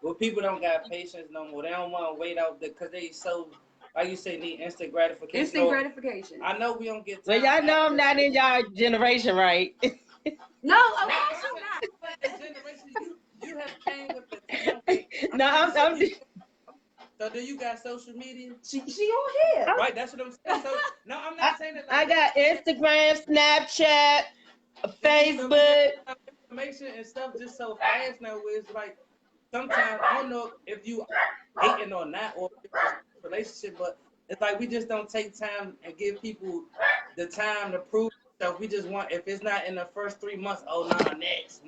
Well, people don't got patience no more. They don't want to wait out because they so, like you say, need instant gratification. Instant gratification. I know we don't get Well, time y'all know I'm access. not in y'all generation, right? No, of No, course I'm you're saying not. this generation, you have came with the time. Wait, No, so do you got social media? She on here. Right, that's what I'm saying. So no, I'm not saying it I like got that. Instagram, Snapchat, See, but we get Facebook. information and stuff just so fast now. Where it's like sometimes I don't know if you hating or not, or if it's a relationship, but it's like we just don't take time and give people the time to prove themselves. We just want if it's not in the first 3 months, oh no, next.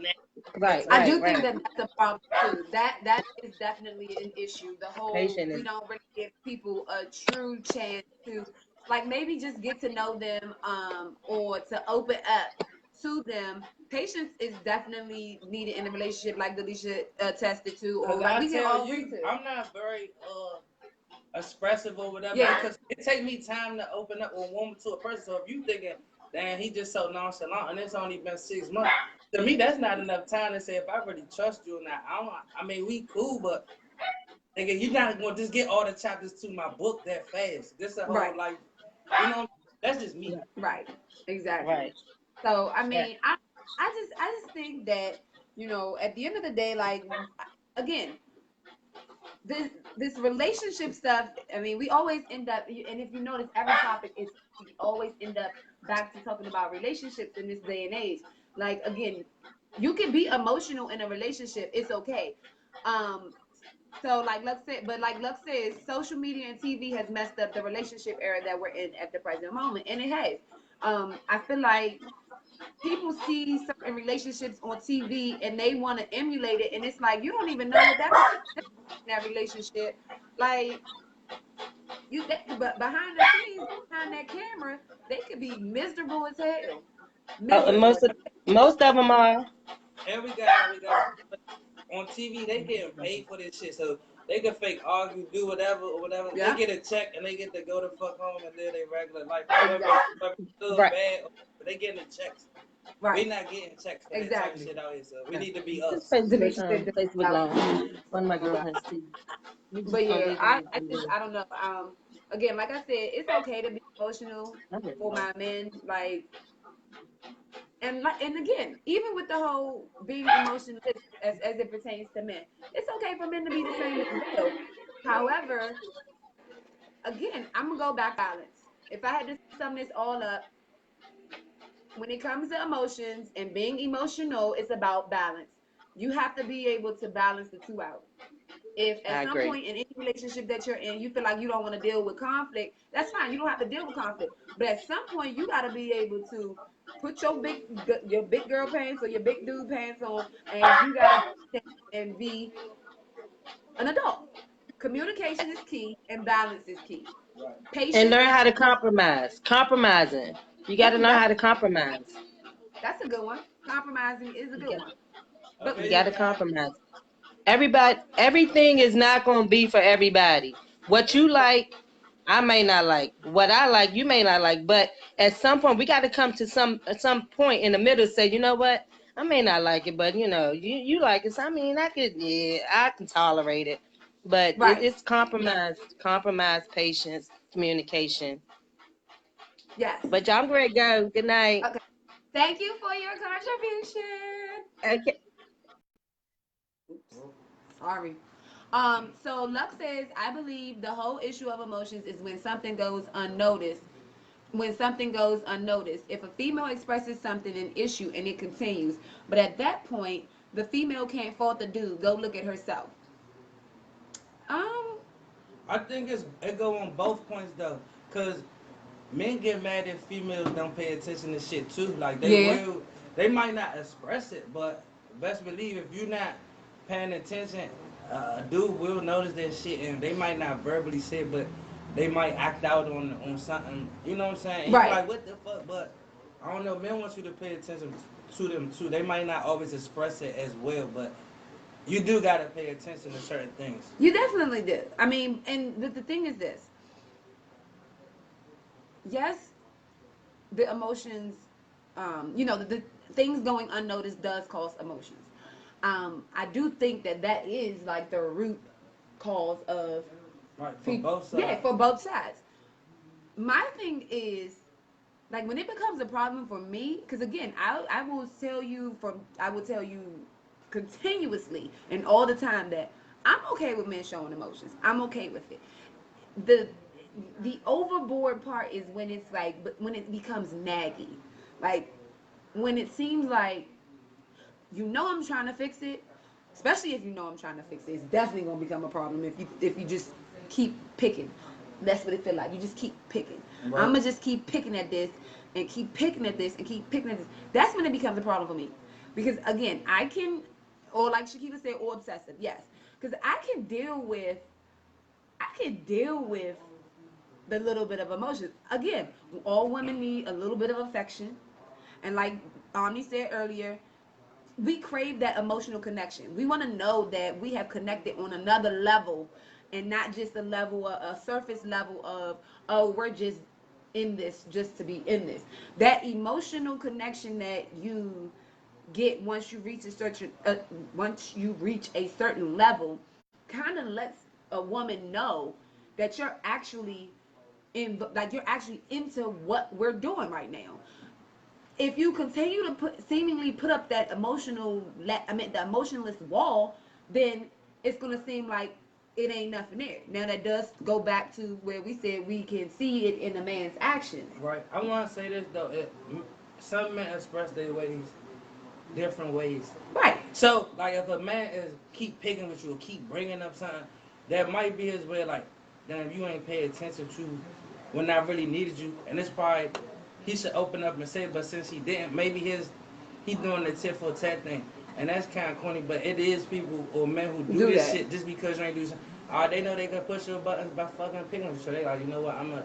Right, I right, do think right. that that's a problem too. That is definitely an issue. The whole Patient we is don't really give people a true chance to like maybe just get to know them or to open up to them. Patience is definitely needed in a relationship, like Delisha attested to, or Cause like I we can tell all agree you, to. I'm not very expressive or whatever Yeah, because it take me time to open up a woman to a person. So if you thinking, damn, he just so nonchalant and it's only been 6 months, to me that's not enough time to say if I really trust you or not. I mean, we cool, but nigga, you're not gonna just get all the chapters to my book that fast. This a whole right, like, you know, that's just me. right, exactly. right. So I Yeah. mean, I just think that at the end of the day, like again, this relationship stuff. I mean, we always end up, and if you notice, every topic is we always end up back to talking about relationships in this day and age. Like again, you can be emotional in a relationship. It's okay. Um, so like Lux says, social media and TV has messed up the relationship era that we're in at the present moment, and it has. I feel like people see certain relationships on TV and they want to emulate it, and it's like you don't even know what that person is in that relationship. Like but behind the scenes, behind that camera, they could be miserable as hell. And Miserable. most of them are. And we got on TV, they getting paid for this shit, so they can fake argue, do whatever or whatever. They Yeah, get a check and they get to go to fuck home and live their regular life. exactly. Whether good, Right. bad, but they getting the checks. We Right. not getting checks for that type of Exactly. shit out here, so we Yeah. need to be Just us. Facebook, Delisha said Facebook that. Live. One of my girlfriends too. We But just on yeah, there. I don't know. Again, like I said, it's okay to be emotional for my men. Like, and again, even with the whole being emotionless as it pertains to men, it's okay for men to be the same as well. However, again, I'm gonna go back balance. If I had to sum this all up, when it comes to emotions and being emotional, it's about balance. You have to be able to balance the two out. If I at some agree. point in any relationship that you're in, you feel like you don't want to deal with conflict, that's fine. You don't have to deal with conflict. But at some point, you got to be able to put your big girl pants or your big dude pants on, and you got to and be an adult. Communication is key, and balance is key. Right. And Patience, learn how to compromise. Compromising. You got to learn that's how to compromise. that's a good one. Compromising is a good one. But You gotta compromise. Everything is not gonna be for everybody. What you like, I may not like. What I like, you may not like. But at some point, we got to come to some point in the middle. Say, you know what? I may not like it, but you like it. So I mean, I can tolerate it. But right. it's compromise, patience, communication. Yes. But y'all, I'm ready to go. Good night. Okay. Thank you for your contribution. Okay. Oops. Sorry. So Lux says, I believe the whole issue of emotions is when something goes unnoticed. When something goes unnoticed. If a female expresses something, an issue, and it continues, but at that point, the female can't fault the dude. Go look at herself. Um, I think it go on both points though, cause men get mad if females don't pay attention to shit too. Like yeah. they might not express it, but best believe if you're not paying attention, a dude will notice that shit, and they might not verbally say it, but they might act out on something. You know what I'm saying? And Right. you're like, what the fuck? But I don't know. Men want you to pay attention to them too. They might not always express it as well, but you do gotta pay attention to certain things. You definitely do. I mean, and the thing is this. Yes, the emotions, the things going unnoticed does cause emotions. I do think that is like the root cause of Right, for both sides. yeah, for both sides. My thing is like when it becomes a problem for me, because again, I will tell you continuously and all the time that I'm okay with men showing emotions. I'm okay with it. The the overboard part is when it's like, but when it becomes naggy, like when it seems like I'm trying to fix it, especially if I'm trying to fix it, it's definitely gonna become a problem if you just keep picking. That's what it feel like. You just keep picking. Right. I'ma just keep picking at this and keep picking at this and keep picking at this. That's when it becomes a problem for me. Because again, I can, or like Shakira said, or obsessive, yes. Because I can deal with the little bit of emotion. Again, all women need a little bit of affection. And like Omni said earlier, we crave that emotional connection. We want to know that we have connected on another level and not just a surface level of, oh, we're just in this just to be in this. That emotional connection that you get once you reach a certain level kind of lets a woman know that you're actually into what we're doing right now. If you continue to seemingly put up that the emotionless wall, then it's gonna seem like it ain't nothing there. Now that does go back to where we said we can see it in a man's actions. Right. I want to say this though. Some men express their ways different ways. Right. So, like, if a man is keep picking with you or keep bringing up something, that might be his way. Like, damn, you ain't pay attention to when I really needed you, and it's probably he should open up and say it. But since he didn't, maybe he doing the tit for tat thing, and that's kind of corny. But it is people or men who do this shit just because you ain't do something. They know they can push your buttons by fucking picking with you. So they like, you know what, I'm gonna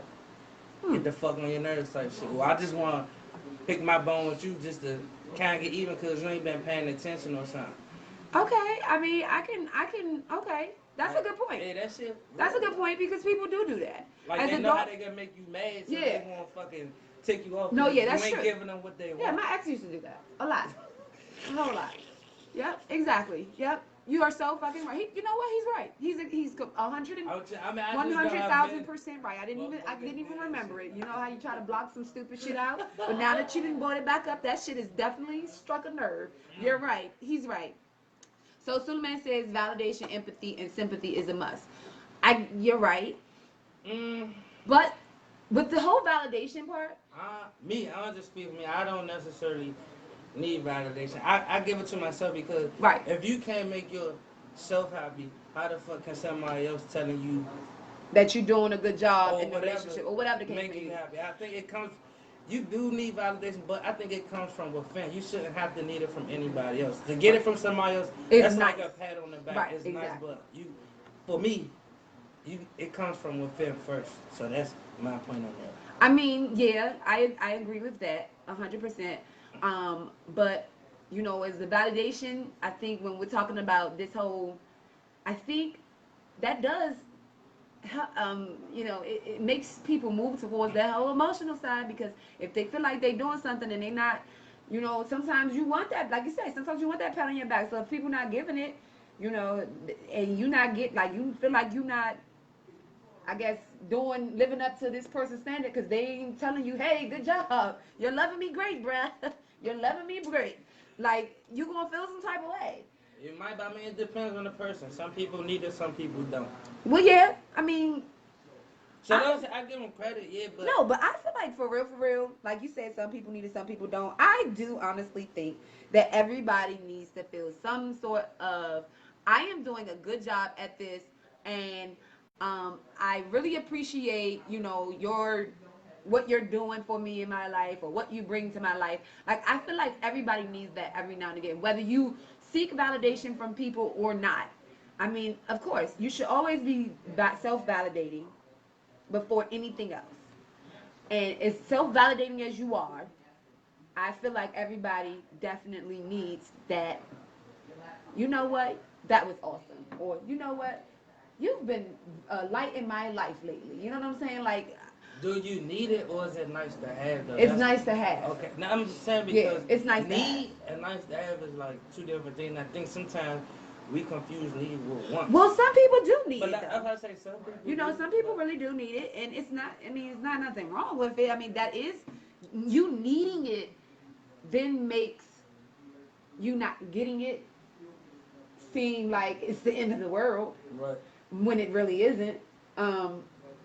get the fuck on your nerves type shit. Well, I just want to pick my bone with you just to kind of get even because you ain't been paying attention or something. Okay. I mean, okay. That's a good point. Yeah, that shit. That's a good point because people do that. Like, As they a know how dog- they gonna make you mad, so Yeah. they won't fucking take you off. No, yeah, that's you ain't true. giving them what they Yeah, want. my ex used to do that a lot, a whole lot. Yep, exactly. Yep, you are so fucking right. You know what? He's right. He's 100 and I just don't have 100,000% right. I didn't even remember it. You know how you try to block some stupid shit out, but now that you didn't brought it back up, that shit has definitely struck a nerve. You're right. He's right. So Suleiman says validation, empathy, and sympathy is a must. You're right, Mm, but with the whole validation part, I'll just speak for me. I don't necessarily need validation. I give it to myself because right? if you can't make yourself happy, how the fuck can somebody else telling you That you're doing a good job or in the whatever relationship or whatever the case make may you be. happy? I think it comes. You do need validation, but I think it comes from within. You shouldn't have to need it from anybody else. To get it from somebody else, It's that's nice. like a pat on the back. Right, It's exactly. nice, but for me, it comes from within first. So that's my point on that. I mean, yeah, I agree with that 100%. But you know, as the validation, I think when we're talking about this whole, I think that does, you know, it makes people move towards that whole emotional side, because if they feel like they're doing something and they not, you know, sometimes you want that, like you said, sometimes you want that pat on your back. So if people not giving it, you know, and you not get, like, you feel like you not, I guess, living up to this person's standard, because they ain't telling you, hey, good job, you're loving me great, bruh, you're loving me great, like, you gonna feel some type of way. It might, but I mean, it depends on the person. Some people need it, some people don't. Well, yeah, I mean, So I give them credit, yeah, but no, but I feel like for real, like you said, some people need it, some people don't. I do honestly think that everybody needs to feel some sort of, I am doing a good job at this, and I really appreciate, you know, what you're doing for me in my life, or what you bring to my life. Like, I feel like everybody needs that every now and again, whether you seek validation from people or not. I mean, of course, you should always be self-validating before anything else. And as self-validating as you are, I feel like everybody definitely needs that. You know what? That was awesome. Or, you know what? You've been a light in my life lately. You know what I'm saying? Like, do you need it or is it nice to have though? it's nice to have. Okay, now I'm just saying Yeah, because it's nice to need and nice to have is like two different things. I think sometimes we confuse need with want. Well, some people do need But it, like, though. I say some people. You know, do, some people but really do need it, and it's not. I mean, it's not nothing wrong with it. I mean, that is, you needing it then makes you not getting it seem like it's the end of the world, right. when it really isn't.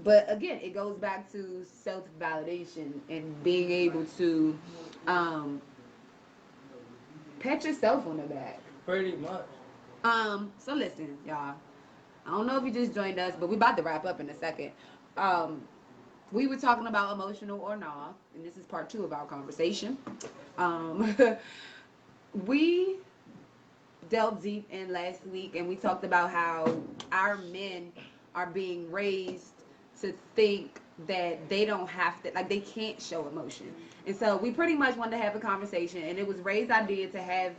But again, it goes back to self validation and being able to pat yourself on the back. Pretty much. So listen, y'all. I don't know if you just joined us, but we're about to wrap up in a second. We were talking about emotional or nah, and this is part 2 of our conversation. Um, we delved deep in last week, and we talked about how our men are being raised to think that they don't have to, like, they can't show emotion. And so we pretty much wanted to have a conversation, and it was Ray's idea to have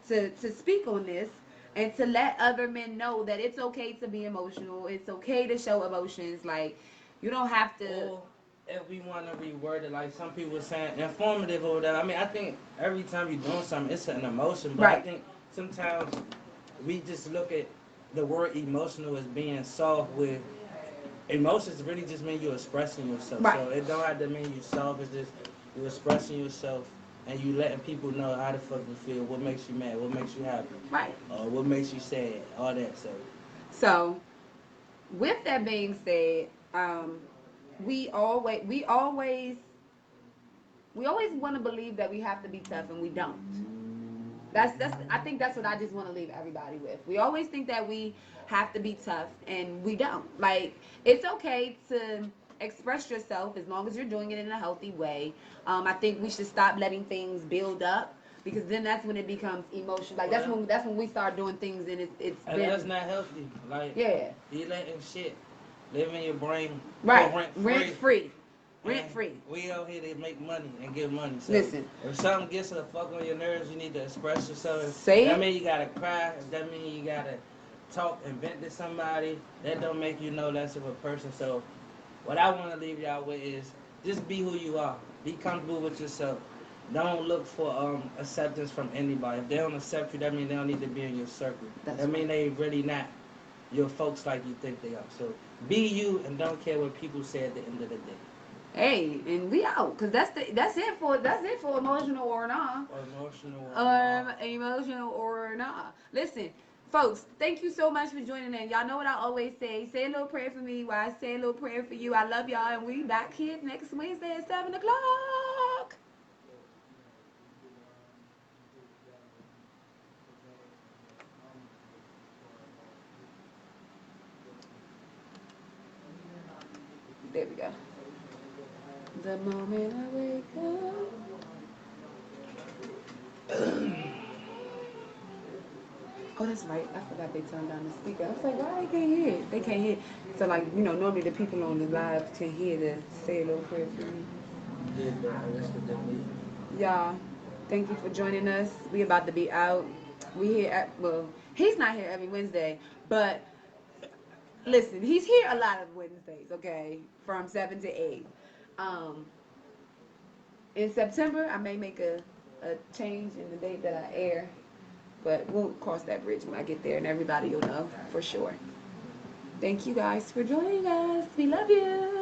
to speak on this and to let other men know that it's okay to be emotional. It's okay to show emotions. Like, you don't have to. Or if we want to reword it, like some people were saying, informative or whatever. I mean, I think every time you're doing something, it's an emotion. But I Right. think sometimes we just look at the word emotional as being soft, with emotions really just mean you're expressing yourself. Right. So it don't have to mean you soft. It's just you're expressing yourself and you letting people know how the fuck you feel, what makes you mad, what makes you happy, Right. what makes you sad, all that. So, with that being said, we always want to believe that we have to be tough, and we don't. That's I think that's what I just want to leave everybody with. We always think that we have to be tough, and we don't. Like, it's okay to express yourself as long as you're doing it in a healthy way. I think we should stop letting things build up, because then that's when it becomes emotional. Like, that's when we start doing things, and it's And been, that's not healthy. Like, yeah, you letting shit live in your brain. right, Rent free. rent free. We out here to make money and give money. So Listen, if something gets the fuck on your nerves, you need to express yourself. Say That it. mean you gotta cry. That mean you gotta talk and vent to somebody. That don't make you no less of a person. So what I want to leave y'all with is just be who you are. Be comfortable with yourself. Don't look for acceptance from anybody. If they don't accept you, that means they don't need to be in your circle. That's That mean they really not your folks like you think they are. So be you and don't care what people say at the end of the day. hey, and we out, cause that's it for emotional or nah. Emotional or nah. Listen, folks, thank you so much for joining in. Y'all know what I always say. Say a little prayer for me while I say a little prayer for you. I love y'all, and we back here next Wednesday at 7:00. There we go. The moment I wake up. Oh, that's right. I forgot they turned down the speaker. I was like, why they can't hear it? They can't hear it. So, like, you know, normally the people on the live can hear the say a little prayer for me. Did the rest of the meeting. Y'all, Thank you for joining us. We about to be out. We here at, well, he's not here every Wednesday, but listen, he's here a lot of Wednesdays, okay? From 7 to 8. Um, in September, I may make a change in the date that I air, but we'll cross that bridge when I get there and everybody will know for sure. Thank you guys for joining us. We love you.